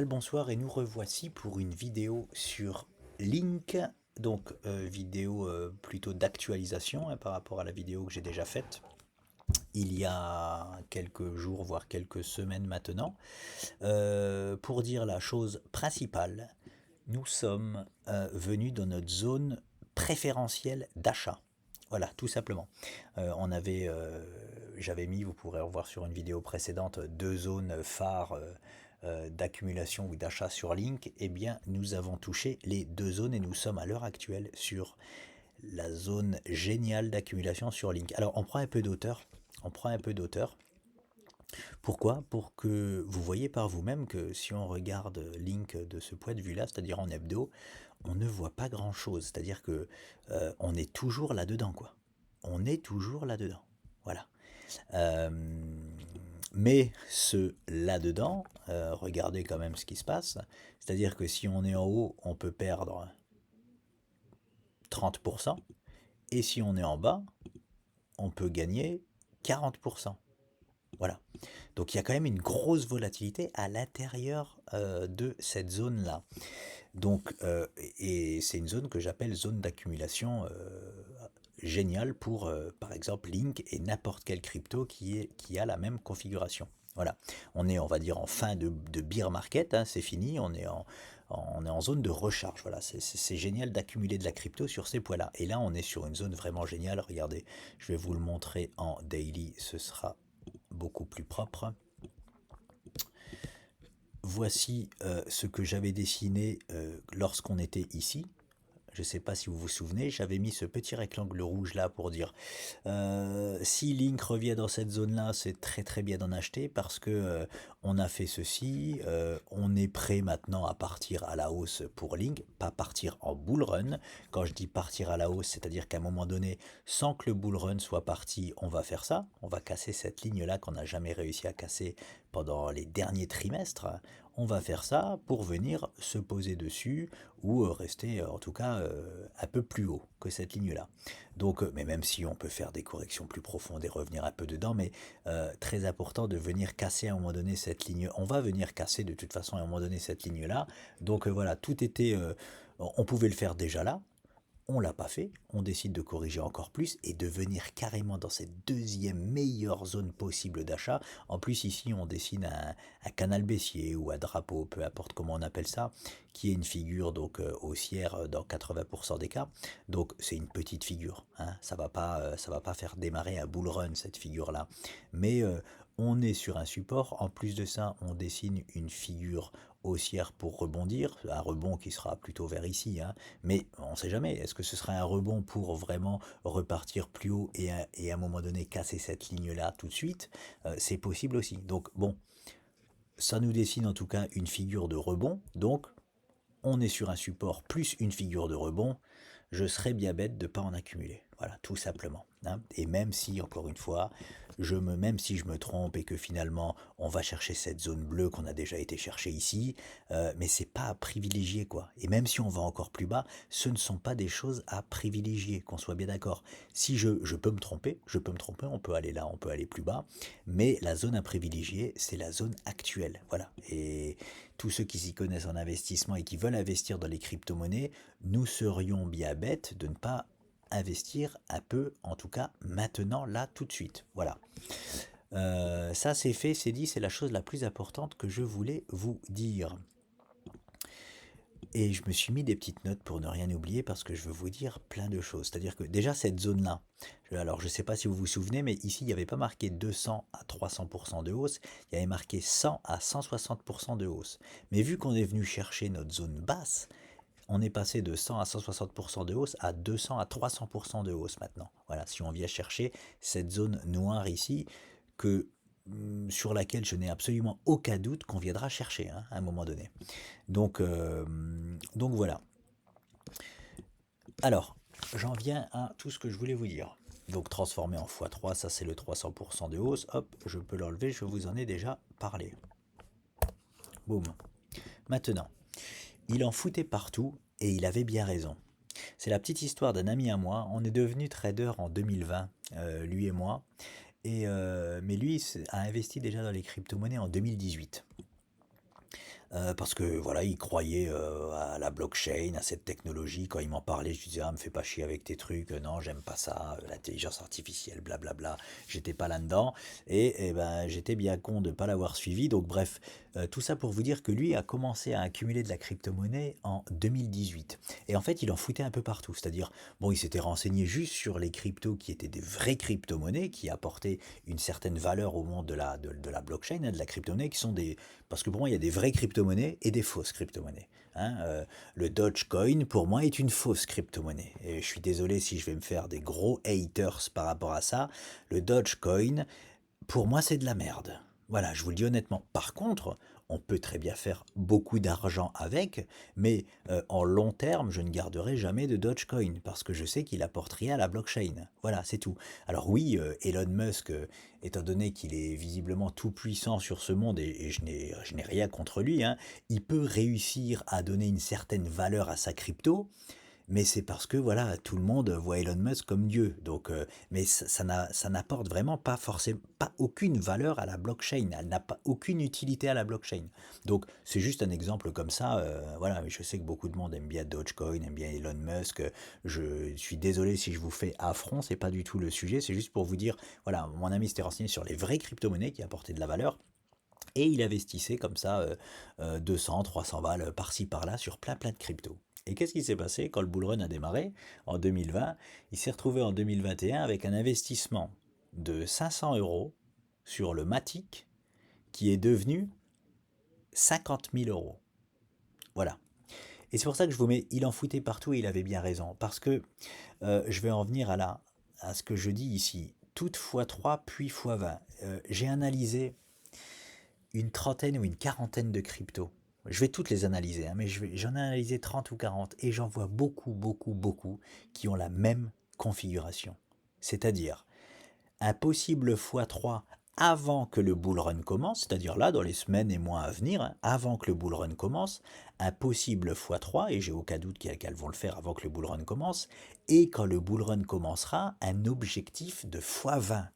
Bien le bonsoir et nous revoici pour une vidéo sur Link, donc vidéo plutôt d'actualisation hein, par rapport à la vidéo que j'ai déjà faite il y a quelques jours voire quelques semaines maintenant. Pour dire la chose principale, nous sommes venus dans notre zone préférentielle d'achat. Voilà, tout simplement. J'avais mis, vous pourrez revoir sur une vidéo précédente, deux zones phares d'accumulation ou d'achat sur Link. Eh bien, nous avons touché les deux zones et nous sommes à l'heure actuelle sur la zone géniale d'accumulation sur Link. Alors, on prend un peu d'auteur. On prend un peu d'auteur. Pourquoi? Pour que vous voyez par vous-même que si on regarde Link de ce point de vue-là, c'est-à-dire en hebdo, on ne voit pas grand-chose. C'est-à-dire que on est toujours là-dedans, quoi. On est toujours là-dedans. Voilà. Euh, mais ce là-dedans, regardez quand même ce qui se passe. C'est-à-dire que si on est en haut, on peut perdre 30%. Et si on est en bas, on peut gagner 40%. Voilà. Donc il y a quand même une grosse volatilité à l'intérieur de cette zone-là. Donc, et c'est une zone que j'appelle zone d'accumulation géniale pour, par exemple, Link et n'importe quelle crypto qui a la même configuration. Voilà, on est, on va dire, en fin de bear market, hein, c'est fini, on est en zone de recharge. Voilà, c'est génial d'accumuler de la crypto sur ces points-là. Et là, on est sur une zone vraiment géniale. Regardez, je vais vous le montrer en daily, ce sera beaucoup plus propre. Voici ce que j'avais dessiné lorsqu'on était ici. Je ne sais pas si vous vous souvenez, j'avais mis ce petit rectangle rouge là pour dire si Link revient dans cette zone là, c'est très très bien d'en acheter parce que on a fait ceci, on est prêt maintenant à partir à la hausse pour Link, pas partir en bull run. Quand je dis partir à la hausse, c'est-à-dire qu'à un moment donné, sans que le bull run soit parti, on va faire ça, on va casser cette ligne là qu'on n'a jamais réussi à casser pendant les derniers trimestres. On va faire ça pour venir se poser dessus ou rester en tout cas un peu plus haut que cette ligne-là. Donc, mais même si on peut faire des corrections plus profondes et revenir un peu dedans, mais très important de venir casser à un moment donné cette ligne. On va venir casser de toute façon à un moment donné cette ligne-là. Donc voilà, tout était, on pouvait le faire déjà là. On l'a pas fait, on décide de corriger encore plus et de venir carrément dans cette deuxième meilleure zone possible d'achat. En plus ici on dessine un canal baissier ou un drapeau, peu importe comment on appelle ça, qui est une figure donc haussière dans 80% des cas. Donc c'est une petite figure, hein. Ça va pas faire démarrer un bull run cette figure là. Mais on est sur un support, en plus de ça on dessine une figure haussière pour rebondir, un rebond qui sera plutôt vers ici, hein. Mais on ne sait jamais, est-ce que ce sera un rebond pour vraiment repartir plus haut et à un moment donné casser cette ligne-là tout de suite? C'est possible aussi. Donc bon, ça nous dessine en tout cas une figure de rebond, donc on est sur un support plus une figure de rebond, je serais bien bête de ne pas en accumuler. Voilà, tout simplement, hein. Et même si, encore une fois, même si je me trompe et que finalement on va chercher cette zone bleue qu'on a déjà été chercher ici, mais c'est pas à privilégier quoi. Et même si on va encore plus bas, ce ne sont pas des choses à privilégier, qu'on soit bien d'accord. Si je peux me tromper, on peut aller là, on peut aller plus bas, mais la zone à privilégier, c'est la zone actuelle. Voilà. Et tous ceux qui s'y connaissent en investissement et qui veulent investir dans les crypto-monnaies, nous serions bien bêtes de ne pas investir un peu, en tout cas maintenant, là, tout de suite. Voilà. Ça c'est fait, c'est dit, c'est la chose la plus importante que je voulais vous dire. Et je me suis mis des petites notes pour ne rien oublier parce que je veux vous dire plein de choses. C'est-à-dire que déjà cette zone-là, alors je ne sais pas si vous vous souvenez, mais ici il n'y avait pas marqué 200 à 300% de hausse, il y avait marqué 100 à 160% de hausse. Mais vu qu'on est venu chercher notre zone basse, on est passé de 100 à 160% de hausse à 200 à 300% de hausse maintenant. Voilà, si on vient chercher cette zone noire ici, que sur laquelle je n'ai absolument aucun doute qu'on viendra chercher hein, à un moment donné. Donc voilà. Alors, j'en viens à tout ce que je voulais vous dire. Donc transformé en x3, ça c'est le 300% de hausse. Hop, je peux l'enlever, je vous en ai déjà parlé. Boum. Maintenant, il en foutait partout et il avait bien raison. C'est la petite histoire d'un ami à moi. On est devenu trader en 2020, lui et moi. Mais lui a investi déjà dans les crypto-monnaies en 2018. parce que voilà, il croyait à la blockchain, à cette technologie. Quand il m'en parlait, je lui disais, ah, me fais pas chier avec tes trucs, non, j'aime pas ça, l'intelligence artificielle, blablabla. J'étais pas là-dedans, et ben, j'étais bien con de pas l'avoir suivi. Donc, bref, tout ça pour vous dire que lui a commencé à accumuler de la crypto-monnaie en 2018. Et en fait, il en foutait un peu partout. C'est-à-dire, bon, il s'était renseigné juste sur les cryptos qui étaient des vraies crypto-monnaies, qui apportaient une certaine valeur au monde de la blockchain, hein, de la crypto-monnaie, qui sont des, parce que pour moi, il y a des vraies crypto-monnaies et des fausses crypto-monnaies. Hein. Le Dogecoin, pour moi, est une fausse crypto-monnaie. Et je suis désolé si je vais me faire des gros haters par rapport à ça. Le Dogecoin, pour moi, c'est de la merde. Voilà, je vous le dis honnêtement. Par contre, on peut très bien faire beaucoup d'argent avec, mais en long terme, je ne garderai jamais de Dogecoin parce que je sais qu'il apporte rien à la blockchain. Voilà, c'est tout. Alors oui, Elon Musk, étant donné qu'il est visiblement tout puissant sur ce monde, et je n'ai rien contre lui, hein, il peut réussir à donner une certaine valeur à sa crypto, mais c'est parce que voilà, tout le monde voit Elon Musk comme Dieu. Donc, mais ça n'apporte vraiment pas forcément, pas aucune valeur à la blockchain. Elle n'a pas aucune utilité à la blockchain. Donc, c'est juste un exemple comme ça. Voilà, mais je sais que beaucoup de monde aime bien Dogecoin, aime bien Elon Musk. Je suis désolé si je vous fais affront, c'est pas du tout le sujet. C'est juste pour vous dire, voilà, mon ami s'était renseigné sur les vraies crypto-monnaies qui apportaient de la valeur. Et il investissait comme ça 200, 300 balles par-ci par-là sur plein plein de cryptos. Et qu'est-ce qui s'est passé quand le bull run a démarré en 2020? Il s'est retrouvé en 2021 avec un investissement de 500 euros sur le Matic qui est devenu 50 000 euros. Voilà. Et c'est pour ça que je vous mets, il en foutait partout et il avait bien raison. Parce que je vais en venir à ce que je dis ici. Toute x3 puis x20. J'ai analysé une trentaine ou une quarantaine de cryptos. Je vais toutes les analyser, hein, mais j'en ai analysé 30 ou 40 et j'en vois beaucoup, beaucoup, beaucoup qui ont la même configuration. C'est-à-dire un possible x3 avant que le bull run commence, c'est-à-dire là dans les semaines et mois à venir, hein, avant que le bull run commence, un possible x3, et j'ai aucun doute qu'elles vont le faire avant que le bull run commence, et quand le bull run commencera, un objectif de x20.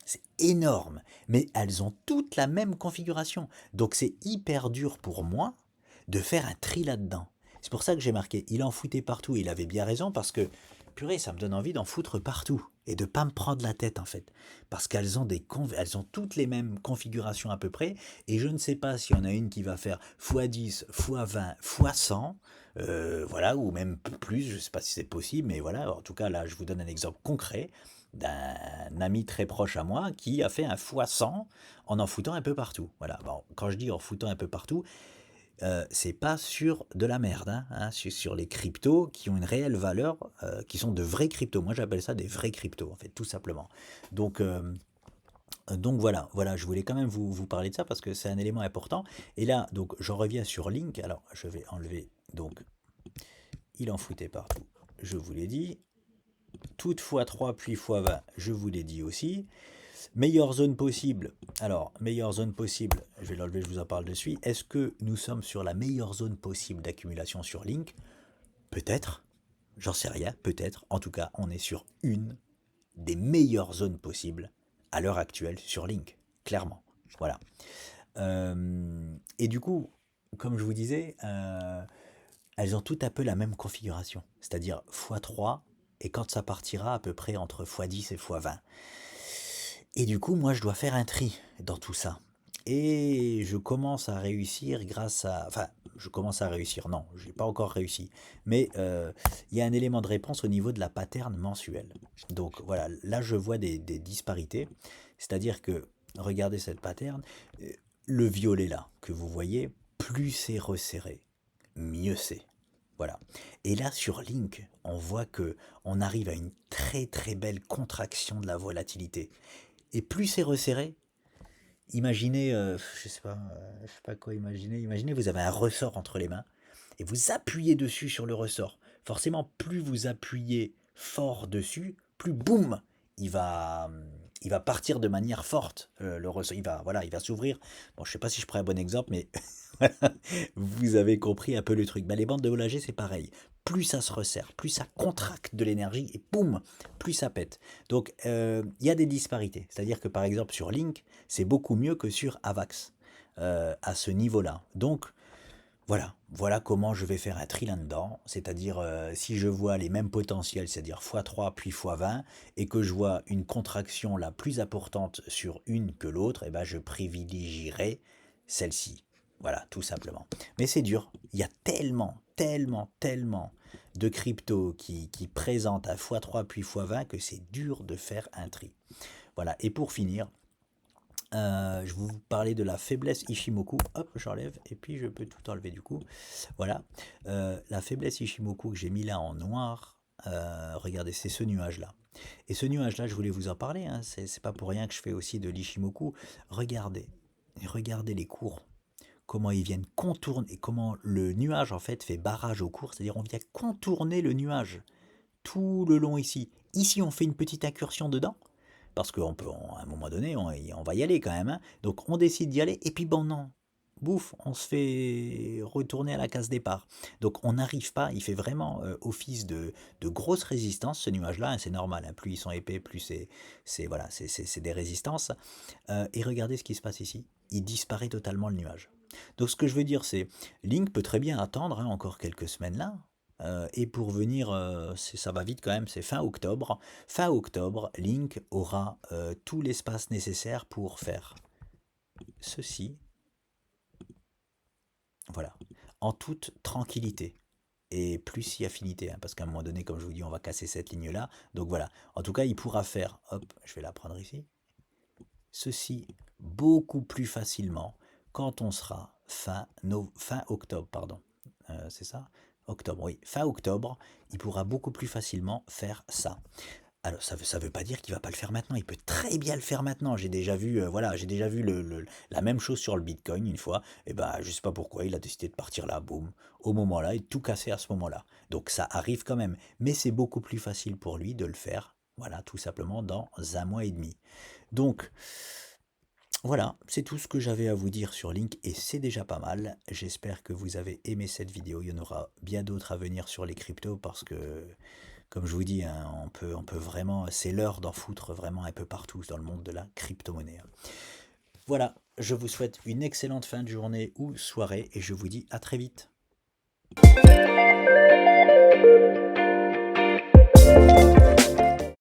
C'est énorme, mais elles ont toutes la même configuration. Donc c'est hyper dur pour moi de faire un tri là-dedans. C'est pour ça que j'ai marqué, il en foutait partout, il avait bien raison, parce que, purée, ça me donne envie d'en foutre partout, et de pas me prendre la tête en fait. Parce qu'elles ont, elles ont toutes les mêmes configurations à peu près, et je ne sais pas s'il y en a une qui va faire x10, x20, x100, voilà, ou même plus, je ne sais pas si c'est possible, mais voilà, en tout cas là je vous donne un exemple concret d'un ami très proche à moi qui a fait un x100 en foutant un peu partout. Voilà. Bon, quand je dis en foutant un peu partout, c'est pas sur de la merde, hein, c'est sur les cryptos qui ont une réelle valeur, qui sont de vrais cryptos. Moi, j'appelle ça des vrais cryptos, en fait, tout simplement. Donc, voilà, voilà, je voulais quand même vous parler de ça parce que c'est un élément important. Et là, donc, je reviens sur Link. Alors, je vais enlever, donc, il en foutait partout. Je vous l'ai dit. Toute x3 puis x20, je vous l'ai dit aussi. Meilleure zone possible. Alors, meilleure zone possible, je vais l'enlever, je vous en parle de suite. Est-ce que nous sommes sur la meilleure zone possible d'accumulation sur Link? Peut-être. J'en sais rien, peut-être. En tout cas, on est sur une des meilleures zones possibles à l'heure actuelle sur Link. Clairement. Voilà. Et du coup, comme je vous disais, elles ont tout un peu la même configuration. C'est-à-dire x3, et quand ça partira à peu près entre x10 et x20. Et du coup, moi, je dois faire un tri dans tout ça. Et je commence à réussir grâce à... Enfin, je commence à réussir, non, je n'ai pas encore réussi. Mais il y a un élément de réponse au niveau de la pattern mensuelle. Donc voilà, là, je vois des disparités. C'est-à-dire que, regardez cette pattern, le violet là, que vous voyez, plus c'est resserré, mieux c'est. Voilà. Et là, sur Link, on voit que on arrive à une très très belle contraction de la volatilité. Et plus c'est resserré, imaginez, je sais pas quoi imaginer. Imaginez, vous avez un ressort entre les mains et vous appuyez dessus sur le ressort. Forcément, plus vous appuyez fort dessus, plus boum, il va, il va partir de manière forte. Le ressort, voilà, il va s'ouvrir. Bon, je sais pas si je prends un bon exemple, mais vous avez compris un peu le truc. Ben, les bandes de Hollinger, c'est pareil. Plus ça se resserre, plus ça contracte de l'énergie et boum, plus ça pète. Donc, il y a des disparités. C'est-à-dire que par exemple sur Link, c'est beaucoup mieux que sur Avax. à ce niveau-là. Donc, voilà comment je vais faire un tri là-dedans, c'est-à-dire si je vois les mêmes potentiels, c'est-à-dire x3 puis x20, et que je vois une contraction la plus importante sur une que l'autre, eh ben je privilégierai celle-ci. Voilà, tout simplement. Mais c'est dur, il y a tellement de cryptos qui présentent à x3 puis x20 que c'est dur de faire un tri. Voilà, et pour finir, je vais vous parler de la faiblesse Ishimoku. Hop, j'enlève et puis je peux tout enlever du coup. Voilà. La faiblesse Ishimoku que j'ai mis là en noir, regardez, c'est ce nuage-là. Et ce nuage-là, je voulais vous en parler. Hein, c'est pas pour rien que je fais aussi de l'Ishimoku. Regardez les cours. Comment ils viennent contourner, comment le nuage en fait fait barrage au cours. C'est-à-dire on vient contourner le nuage tout le long ici. Ici, on fait une petite incursion dedans parce qu'à un moment donné, on va y aller quand même. Hein. Donc on décide d'y aller, et puis bon non, bouf, on se fait retourner à la case départ. Donc on n'arrive pas, il fait vraiment office de grosse résistance, ce nuage-là, hein, c'est normal, hein, plus ils sont épais, plus c'est des résistances. Et regardez ce qui se passe ici, il disparaît totalement le nuage. Donc ce que je veux dire, c'est, Link peut très bien attendre hein, encore quelques semaines là, et pour venir, ça va vite quand même, c'est fin octobre. Fin octobre, Link aura tout l'espace nécessaire pour faire ceci, voilà, en toute tranquillité. Et plus si affinité, hein, parce qu'à un moment donné, comme je vous dis, on va casser cette ligne-là. Donc voilà, en tout cas, il pourra faire, hop, je vais la prendre ici, ceci beaucoup plus facilement quand on sera fin octobre, pardon. C'est ça? Octobre, oui. Fin octobre, il pourra beaucoup plus facilement faire ça. Alors ça veut pas dire qu'il va pas le faire maintenant, il peut très bien le faire maintenant. J'ai déjà vu, j'ai déjà vu la même chose sur le Bitcoin une fois, et ben je sais pas pourquoi, il a décidé de partir là, boum, au moment là, et de tout casser à ce moment-là. Donc ça arrive quand même, mais c'est beaucoup plus facile pour lui de le faire, voilà, tout simplement dans un mois et demi. Donc, voilà, c'est tout ce que j'avais à vous dire sur Link et c'est déjà pas mal. J'espère que vous avez aimé cette vidéo. Il y en aura bien d'autres à venir sur les cryptos parce que, comme je vous dis, hein, on peut vraiment, c'est l'heure d'en foutre vraiment un peu partout dans le monde de la crypto-monnaie. Voilà, je vous souhaite une excellente fin de journée ou soirée et je vous dis à très vite.